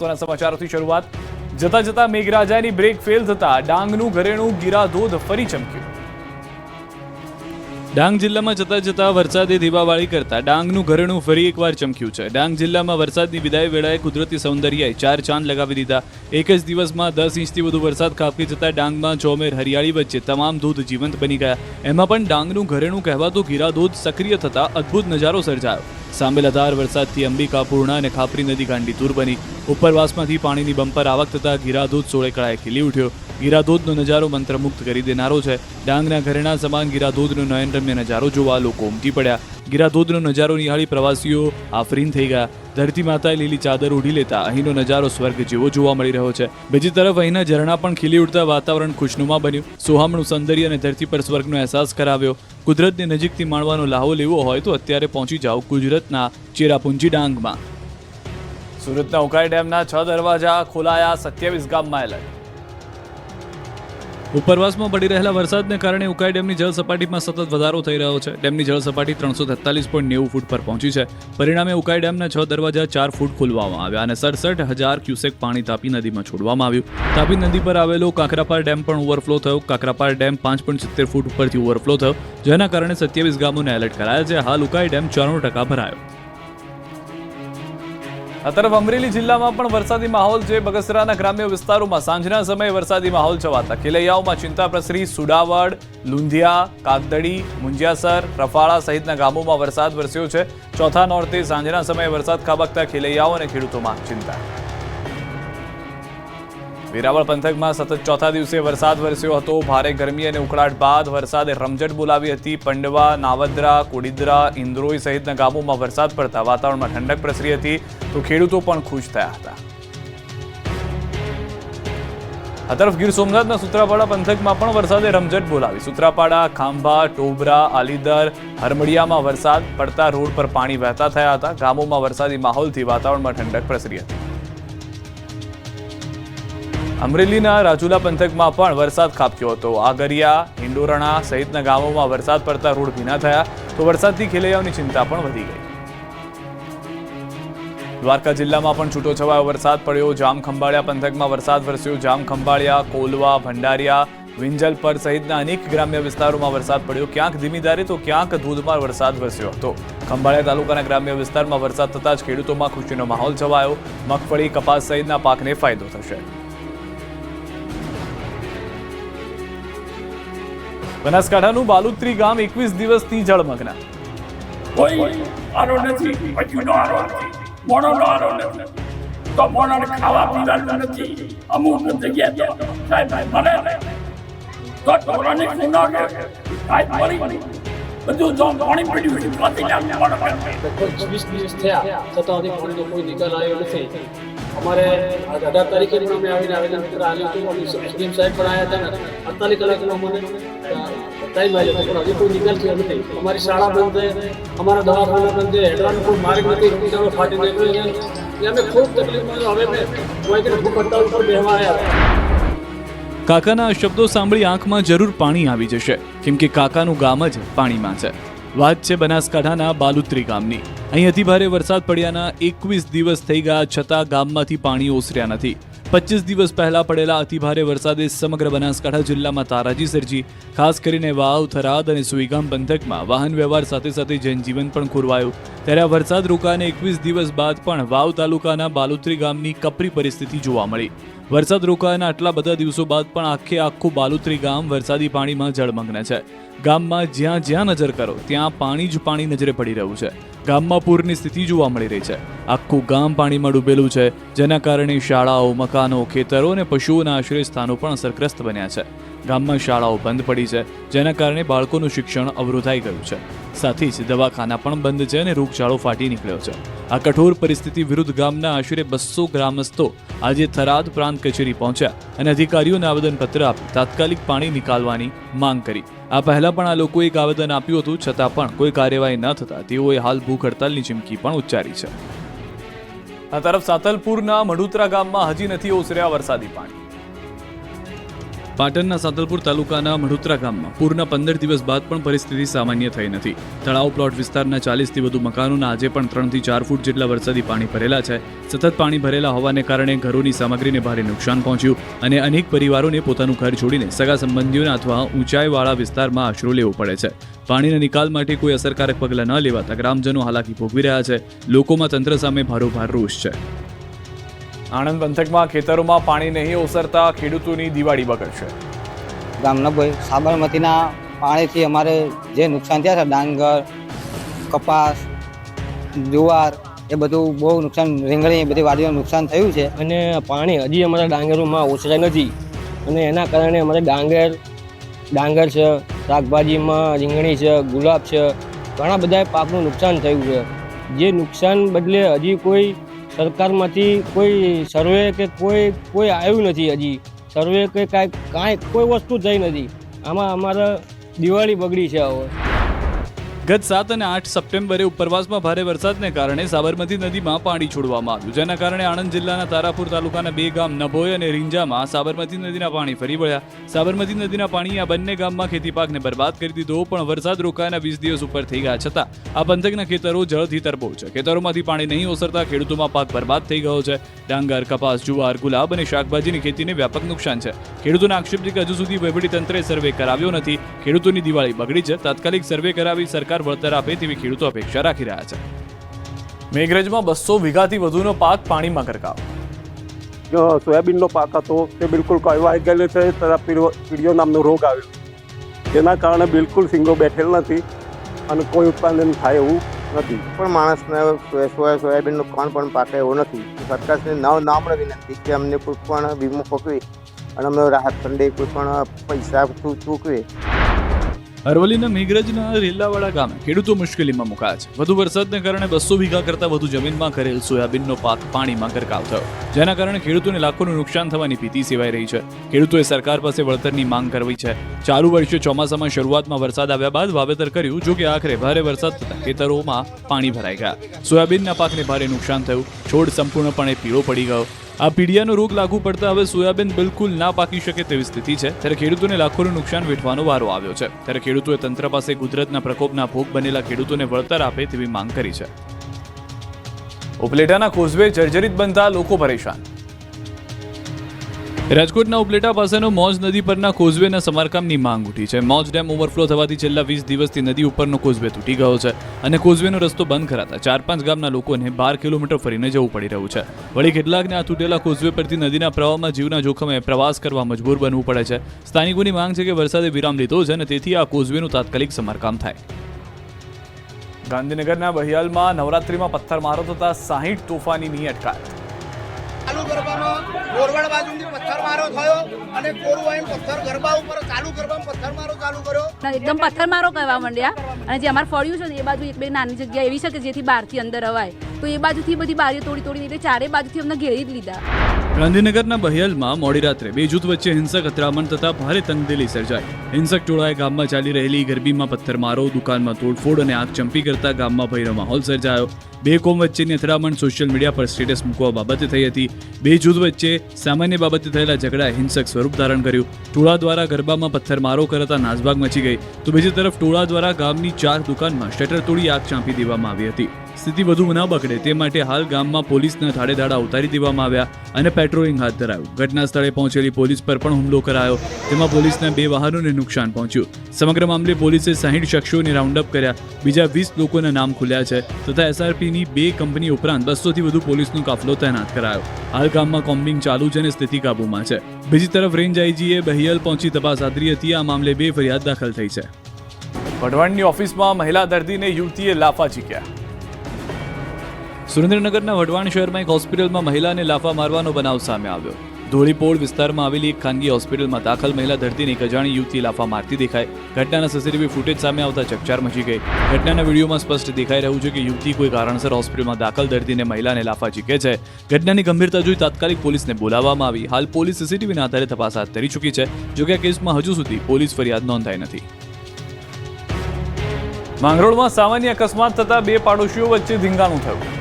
સમાચારોથી શરૂઆત જતા જતા મેઘરાજાની બ્રેક ફેલ થતા ડાંગનું ઘરેણું ગીરાધોધ ફરી ચમક્યું। ડાંગ જિલ્લામાં જતા જતા વરસાદે ધીબાવાળી કરતા ડાંગનું ઘરેણું ફરી એકવાર ચમક્યું છે। ડાંગ જિલ્લામાં વરસાદની વિદાય વેળાએ કુદરતી સૌંદર્યએ ચાર ચાંદ લગાવી દીધા। એક જ દિવસમાં 10 ઇંચથી વધુ વરસાદ ખાબકી જતા ડાંગમાં ચોમેર હરિયાળી વચ્ચે તમામ ધોધ જીવંત બની ગયા। એમાં પણ ડાંગનું ઘરેણું કહેવાતું ગીરાધોધ સક્રિય થતા અદ્ભુત નજારો સર્જાયો। સાંબેલાધાર વરસાદથી અંબિકા, પૂર્ણા અને ખાપરી નદી ગાંડીતુર બની। ઉપરવાસમાંથી પાણીની બમ્પર આવક થતા ગીરાધોધ સોળે કળાએ ખીલી ઉઠ્યો। ગીરાધોધનો નજારો મંત્રમુગ્ધ કરી દેનારો છે। ડાંગના ઘરેણા સમાન ગીરાધોધનો નયનરમ્ય નજારો જોવા લોકો ઉમટી પડ્યા। ગીરાધોધનો નજારો નિહાળી પ્રવાસીઓ આફરીન થઈ ગયા। ધરતી માતાએ લીલી ચાદર ઓઢી લેતા અહીંનો નજારો સ્વર્ગ જેવો જોવા મળી રહ્યો છે। બીજી તરફ અહીંના ઝરણા પણ ખીલી ઉઠતા વાતાવરણ ખુશનુમા બન્યું। સોહામણું સૌંદર્ય અને ધરતી પર સ્વર્ગનો અહેસાસ કરાવ્યો। કુદરતને નજીકથી માણવાનો લાહો લેવો હોય તો અત્યારે પહોંચી જાઓ ગુજરાતના ચેરાપુંજી ડાંગમાં। સુરતના ઉકાઈ ડેમના 6 દરવાજા ખોલાયા, 27 ગામમાં એલર્ટ। ઉપરવાસમાં પડી રહેલા વરસાદને કારણે ઉકાઈ ડેમની જળ સપાટીમાં સતત વધારો થઈ રહ્યો છે। ડેમની જળ સપાટી 343.90 ફૂટ પર પહોંચી છે। પરિણામે ઉકાઈ ડેમના 6 દરવાજા 4 ફૂટ ખોલવામાં આવ્યા અને 67,000 ક્યુસેક પાણી તાપી નદીમાં છોડવામાં આવ્યું। તાપી નદી પર આવેલો કાકરાપાર ડેમ પણ ઓવરફ્લો થયો। કાકરાપાર ડેમ 5.70 ફૂટ ઉપરથી ઓવરફ્લો થયો, જેના કારણે 27 ગામોને એલર્ટ કરાયા છે। હાલ ઉકાઈ ડેમ 94% ભરાયો। આ તરફ અમરેલી જિલ્લામાં પણ વરસાદી માહોલ છે। બગસરાના ગ્રામ્ય વિસ્તારોમાં સાંજના સમયે વરસાદી માહોલ છવાતા ખેલૈયાઓમાં ચિંતા પ્રસરી। સુડાવડ, લુંધિયા, કાગદડી, મુંજિયાસર, રફાળા સહિતના ગામોમાં વરસાદ વરસ્યો છે। ચોથા નોરતે સાંજના સમયે વરસાદ ખાબકતા ખેલૈયાઓ અને ખેડૂતોમાં ચિંતા। વેરાવળ પંથકમાં સતત ચોથા દિવસે વરસાદ વરસ્યો હતો। ભારે ગરમી અને ઉકળાટ બાદ વરસાદે રમઝટ બોલાવી હતી। પંડવા, નાવદરા, કોડીદરા, ઇન્દ્રોઈ સહિતના ગામોમાં વરસાદ પડતા વાતાવરણમાં ઠંડક પ્રસરી હતી, તો ખેડૂતો પણ ખુશ થયા હતા। આ તરફ ગીર સોમનાથના સુત્રાપાડા પંથકમાં પણ વરસાદે રમઝટ બોલાવી। સુત્રાપાડા, ખાંભા, ટોબરા, આલીદર, હરમડિયામાં વરસાદ પડતા રોડ પર પાણી વહેતા થયા હતા। ગામોમાં વરસાદી માહોલથી વાતાવરણમાં ઠંડક પ્રસરી હતી। અમરેલીના રાજુલા પંથકમાં પણ વરસાદ ખાબક્યો હતો। આગરિયા, હિંડોરણા સહિતના ગામોમાં વરસાદ પડતા રોડ ભીના થયા, તો વરસાદથી ખેલૈયાઓની ચિંતા પણ વધી ગઈ। દ્વારકા જિલ્લામાં પણ છૂટોછવાયો વરસાદ પડ્યો। જામખંભાળિયા પંથકમાં વરસાદ વરસ્યો। જામખંભાળિયા, કોલવા, ભંડારિયા, વિંજલપર સહિતના અનેક ગ્રામ્ય વિસ્તારોમાં વરસાદ પડ્યો। ક્યાંક ધીમી ધારે તો ક્યાંક ધોધમાર વરસાદ વરસ્યો હતો। ખંભાળિયા તાલુકાના ગ્રામ્ય વિસ્તારમાં વરસાદ થતાં જ ખેડૂતોમાં ખુશીનો માહોલ છવાયો। મગફળી, કપાસ સહિતના પાકને ફાયદો થશે। બનાસકાંઠાનું બાલુત્રી ગામ 21 દિવસથી જળમગ્ન। કોઈ આરો નથી, પછીનો આરો નથી, મોણોનો આરો નથી, તો મોણોને ખાવા પીવાનું નથી। અમુક જગ્યાએ તો સાહેબ મને તો ટોરાને ખૂના કે સાહેબ મરી બધું જો પાણી પડ્યું પાછી લાવી મોણો કરે। 20 દિવસ થયા છતાં હજી પાણીનો કોઈ નિકાલ આવ્યો નથી। અમારે 18 તારીખે પણ અમે આવેદન પત્ર આપ્યું હતું। સીએમ સાહેબ પણ આવ્યા હતા ને 48 કલાકનો અમને ટાઈમ આવ્યો હતો, પણ હજી કોઈ નિકાલ થયો નથી। અમારી શાળા બંધ છે, અમારા દવાખાના બંધ છે, હેડવાનો કોઈ માર્ગ નથી, રસ્તાઓ ફાટી નીકળ્યો છે, એટલે અમે ખૂબ તકલીફમાં હવે ભૂખ હડતાલ ઉપર બેસવા આવ્યા। કાકાના શબ્દો સાંભળી આંખમાં જરૂર પાણી આવી જશે, કેમ કે કાકાનું ગામ જ પાણીમાં છે। વાત છે બનાસકાંઠાના બાલુત્રી ગામની। અહીં અતિભારે વરસાદ પડ્યાના 21 દિવસ થઈ ગયા છતાં ગામમાંથી પાણી ઓસર્યા નથી। 25 દિવસ પહેલા પડેલા અતિભારે વરસાદે સમગ્ર બનાસકાંઠા જિલ્લામાં તારાજી સર્જી। ખાસ કરીને વાવ, થરાદ અને સુઈગામ પંથકમાં વાહન વ્યવહાર સાથે સાથે જનજીવન પણ ખોરવાયું। ત્યારે આ વરસાદ રોકાને 21 દિવસ બાદ પણ વાવ તાલુકાના બાલુત્રી ગામની કપરી પરિસ્થિતિ જોવા મળી। વરસાદ રોકાયાના આટલા બધા દિવસો બાદ પણ આખું બાલુત્રી ગામ વરસાદી પાણીમાં જળમગ્ન છે। ગામમાં જ્યાં જ્યાં નજર કરો ત્યાં પાણી જ પાણી નજરે પડી રહ્યું છે। ગામમાં પૂરની સ્થિતિ જોવા મળી રહી છે। આખું ગામ પાણીમાં ડૂબેલું છે, જેના કારણે શાળાઓ, મકાનો, ખેતરો અને પશુઓના આશ્રય સ્થાનો પણ અસરગ્રસ્ત બન્યા છે। ગામમાં શાળાઓ બંધ પડી છે, જેના કારણે બાળકોનું શિક્ષણ અવરોધાઈ ગયું છે। સાથે જ દવાખાના પણ બંધ છે અને રોગચાળો ફાટી નીકળ્યો છે। આ કઠોર પરિસ્થિતિ વિરુદ્ધ ગામના આશરે 200 ગ્રામસ્થો આજે થરાદ પ્રાંત કચેરી પહોંચ્યા અને અધિકારીઓને આવેદનપત્ર આપી તાત્કાલિક પાણી નિકાલવાની માંગ કરી। આ પહેલા પણ આ લોકોએ એક આવેદન આપ્યું હતું, છતાં પણ કોઈ કાર્યવાહી ન થતા તેઓએ હાલ ભૂખ હડતાલની ચીમકી પણ ઉચ્ચારી છે। આ તરફ સાતલપુરના મઢુતરા ગામમાં હજી નથી ઓસર્યા વરસાદી પાણી। પાટણના સાતલપુર તાલુકાના મઢોતરા ગામમાં પૂરના 15 દિવસ બાદ પણ પરિસ્થિતિ સામાન્ય થઈ નથી. તળાવ પ્લોટ વિસ્તારના 40થી વધુ મકાનોના આજે પણ 3 થી 4 ફૂટ જેટલા વરસાદી પાણી ભરેલા છે. સતત પાણી ભરેલા હોવાને કારણે ઘરોની સામગ્રીને ભારે નુકસાન પહોંચ્યું અને અનેક પરિવારોને પોતાનું ઘર છોડીને સગા સંબંધીઓના અથવા ઊંચાઈવાળા વિસ્તારમાં આશરો લેવો પડે છે. પાણીના નિકાલ માટે કોઈ અસરકારક પગલાં ન લેવાતા ગ્રામજનો હાલાકી ભોગવી રહ્યા છે. લોકોમાં તંત્ર સામે ભારોભાર રોષ છે. આણંદ પંથકમાં ખેતરોમાં પાણી નહીં ઓસરતા ખેડૂતોની દિવાળી બગડશે. ગામના કોઈ સાબરમતીના પાણીથી અમારે જે નુકસાન થયા છે, ડાંગર, કપાસ, જુવાર, એ બધું બહુ નુકસાન, રીંગણી, બધી વાડીઓનું નુકસાન થયું છે. અને પાણી હજી અમારા ડાંગરોમાં ઓછરાય નથી અને એના કારણે અમારે ડાંગર છે, શાકભાજીમાં રીંગણી છે, ગુલાબ છે, ઘણા બધા પાકનું નુકસાન થયું છે. જે નુકસાન બદલે હજી કોઈ સરકારમાંથી કોઈ સર્વે કે કોઈ આવ્યું નથી. હજી સર્વે કે કાંઈ કોઈ વસ્તુ થઈ નથી. આમાં અમારે દિવાળી બગડી છે. હવે ગત 7 અને 8 સપ્ટેમ્બરે ઉપરવાસમાં ભારે વરસાદને કારણે સાબરમતી નદીમાં પાણી છોડવામાં આવ્યું, જેના કારણે આણંદ જિલ્લાના તારાપુર તાલુકાના 2 ગામ નભોઈ અને રીંજામાં સાબરમતી નદીના પાણી ફરી વળ્યા. સાબરમતી નદીના પાણી આ બંને ગામમાં ખેતી પાકને બરબાદ કરી દીધો, પણ વરસાદ રોકાયાના 20 દિવસ ઉપર થઈ ગયા છતાં આ પંથકના ખેતરો જળથી તરબોળ છે. ખેતરોમાંથી પાણી નહીં ઓસરતા ખેડૂતોમાં પાક બરબાદ થઈ ગયો છે. ડાંગર, કપાસ, જુવાર, ગુલાબ અને શાકભાજીની ખેતીને વ્યાપક નુકસાન છે. ખેડૂતોના આક્ષેપ છે કે હજુ સુધી વહીવટીતંત્રે સર્વે કરાવ્યો નથી. ખેડૂતોની દિવાળી બગડી છે. તાત્કાલિક સર્વે કરાવી સરકાર વળતર આપે તેવી ખેડૂતો અપેક્ષા રાખી રહ્યા છે. મેઘરજમાં 200 વીઘાથી વધુનો પાક પાણીમાં ગરકાવ. જો સોયાબીનનો પાક હતો તે બિલકુલ કળવાઈ ગયેલો છે. તથા પીળીઓ નામનો રોગ આવ્યો, તેના કારણે બિલકુલ સિંગો બેઠેલ નથી અને કોઈ ઉત્પાદન થાય એવું નથી. પણ માણસને સોયાબીનનું કોણ પણ પાકે એવું નથી. સરકારશ્રી નમ્ર વિનંતી કે અમને કોઈ પણ વીમો પકવી અને અમને રાહત ખંડે કોઈ પણ પૈસા ચૂકવે. અરવલ્લીના મેઘરજના રેલાવાડા ગામે ખેડૂતો મુશ્કેલીમાં મુકાયા છે. વધુ વરસાદને કારણે 200 વીઘા કરતાં વધુ જમીનમાં કરેલ સોયાબીનનો પાક પાણીમાં ગરકાવ થયો, જેના કારણે ખેડૂતોને લાખોનું નુકસાન થવાની ભીતિ સેવાઈ રહી છે. ખેડૂતોએ સરકાર પાસે વળતરની માંગ કરવી છે. ચાલુ વર્ષે ચોમાસામાં શરૂઆતમાં વરસાદ આવ્યા બાદ વાવેતર કર્યું, જો કે આખરે ભારે વરસાદ થતાં ખેતરોમાં પાણી ભરાઈ ગયા. સોયાબીનના પાકને ભારે નુકસાન થયું. છોડ સંપૂર્ણપણે પીળો પડી ગયો. આ પીડિયાનો રોગ લાગુ પડતા હવે સોયાબીન બિલકુલ ના પાકી શકે તેવી સ્થિતિ છે. ત્યારે ખેડૂતોને લાખોનું નુકસાન વેઠવાનો વારો આવ્યો છે. ત્યારે ખેડૂતોએ તંત્ર પાસે કુદરતના પ્રકોપના ભોગ બનેલા ખેડૂતોને વળતર આપે તેવી માંગ કરી છે. ઉપલેટાના કોઝવે જર્જરિત બનતા લોકો પરેશાન. રાજકોટના ઉપલેટા પાસેનો મોજ નદી પરના કોઝવેના સમારકામની માંગ ઉઠી છે. મોજ ડેમ ઓવરફ્લો થવાથી છેલ્લા 20 દિવસથી નદી ઉપરનો કોઝવે તૂટી ગયો છે અને કોઝવેનો રસ્તો બંધ કરાતા 4-5 ગામના લોકોને 12 કિલોમીટર ફરીને જવું પડી રહ્યું છે. વળી કેટલાકને આ તૂટેલા કોઝવે પરથી નદીના પ્રવાહમાં જીવના જોખમે પ્રવાસ કરવા મજબૂર બનવું પડે છે. સ્થાનિકોની માંગ છે કે વરસાદે વિરામ લીધો છે અને તેથી આ કોઝવેનું તાત્કાલિક સમારકામ થાય. ગાંધીનગરના બહિયાલમાં નવરાત્રીમાં પથ્થરમારો થતા 60 તોફાનીની અટકાયત. ચાલુ ગરબામાં ગોરવડ બાજુથી પથ્થરમારો થયો અને કોરવાઈન પથ્થર ગરબા ઉપર ચાલુ ગરબામાં પથ્થરમારો ચાલુ કર્યો. એકદમ પથ્થરમારો કરવા માંડ્યા અને જે અમારે ફળ્યું છે ને એ બાજુ એક બે નાની જગ્યા એવી છે કે જેથી બહારથી અંદર અવાય, તો એ બાજુથી બધી બારીઓ તોડી એટલે ચારે બાજુથી અમને ઘેરી જ લીધા. ગાંધીનગરના બહિયાલમાં મોડી રાત્રે 2 જૂથ વચ્ચે હિંસક અથડામણ થતા ભારે તંગદિલી સર્જાઈ. હિંસક ટોળાએ ગામમાં ચાલી રહેલી ગરબીમાં પથ્થરમારો, દુકાનમાં તોડફોડ અને આગ ચંપી કરતા ગામમાં ભયનો માહોલ સર્જાયો. 2 કોમ વચ્ચેની અથડામણ સોશિયલ મીડિયા પર સ્ટેટસ મૂકવા બાબતે થઈ હતી. 2 જૂથ વચ્ચે સામાન્ય બાબતે થયેલા ઝઘડાએ હિંસક સ્વરૂપ ધારણ કર્યું. ટોળા દ્વારા ગરબામાં પથ્થરમારો કરતા નાસભાગ મચી ગઈ, તો બીજી તરફ ટોળા દ્વારા ગામની 4 દુકાનમાં શટર તોડી આગ ચાંપી દેવામાં આવી હતી. સ્થિતિ વધુ ન બગડે તે માટે હાલ ગામમાં પોલીસના ધાડેધાડા ઉતારી દેવામાં આવ્યા અને પેટ્રોલિંગ હાથ ધરાયું. ઘટના સ્થળે પહોંચેલી પોલીસ પર પણ હુમલો કરાયો. તેમાં પોલીસના 2 વાહનોને નુકસાન પહોંચ્યું. સમગ્ર મામલે પોલીસે 60 શખ્સોને રાઉન્ડ અપ કર્યા. બીજા 20 લોકોના નામ ખુલ્યા છે તથા એસઆરપીની 2 કંપની ઉપરાંત 200થી વધુ પોલીસનો કાફલો તૈનાત કરાયો. હાલ ગામમાં કોમ્બિંગ ચાલુ છે અને સ્થિતિ કાબૂમાં છે. બીજી તરફ રેન્જ આઈજીએ બહિયાલ પહોંચી તપાસ હાથ ધરી હતી. આ મામલે 2 ફરિયાદ દાખલ થઈ છે. વઢવાણની ઓફિસમાં મહિલા દર્દીને યુવતીએ લાફા ઝીક્યા. સુરેન્દ્રનગરના વઢવાણ શહેરમાં એક હોસ્પિટલમાં મહિલાને લાફા મારવાનો બનાવ સામે આવ્યો. ધોળીપોળ વિસ્તારમાં આવેલી એક ખાનગી હોસ્પિટલમાં દાખલ મહિલા દર્દીને એક અજાણી યુવતી લાફા મારતી દેખાય. ઘટનાના સીસીટીવી ફૂટેજ સામે આવતા ચકચાર મચી ગઈ. ઘટનાના વિડીયોમાં સ્પષ્ટ દેખાઈ રહ્યું છે કે યુવતી કોઈ કારણસર હોસ્પિટલમાં દાખલ દર્દીને મહિલાને લાફા ઝીકે છે. ઘટનાની ગંભીરતા જોઈ તાત્કાલિક પોલીસને બોલાવવામાં આવી. હાલ પોલીસ સીસીટીવીના આધારે તપાસ હાથ ધરી ચૂકી છે. જોકે આ કેસમાં હજુ સુધી પોલીસ ફરિયાદ નોંધાઈ નથી. માંગરોળમાં સામાન્ય અકસ્માત થતા 2 પાડોશીઓ વચ્ચે ધીંગાણું થયું.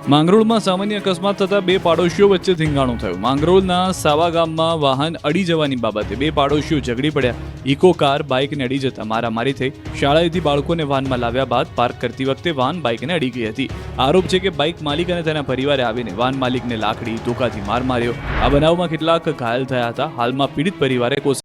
માંગરોળમાં સામાન્ય અકસ્માત થતા બે પાડોશીઓ વચ્ચે ધીંગાણું થયું. માંગરોળના સાવા ગામમાં વાહન અડી જવાની બાબતે બે પાડોશીઓ ઝઘડી પડ્યા. ઇકો કાર બાઇકને અડી જતા મારામારી થઈ. શાળાએથી બાળકોને વાહનમાં લાવ્યા બાદ પાર્ક કરતી વખતે વાહન બાઇકને અડી ગઈ હતી. આરોપ છે કે બાઇક માલિક અને તેના પરિવારે આવીને વાહન માલિકને લાકડી ધોકાથી માર માર્યો. આ બનાવમાં કેટલાક ઘાયલ થયા હતા. હાલમાં પીડિત પરિવારે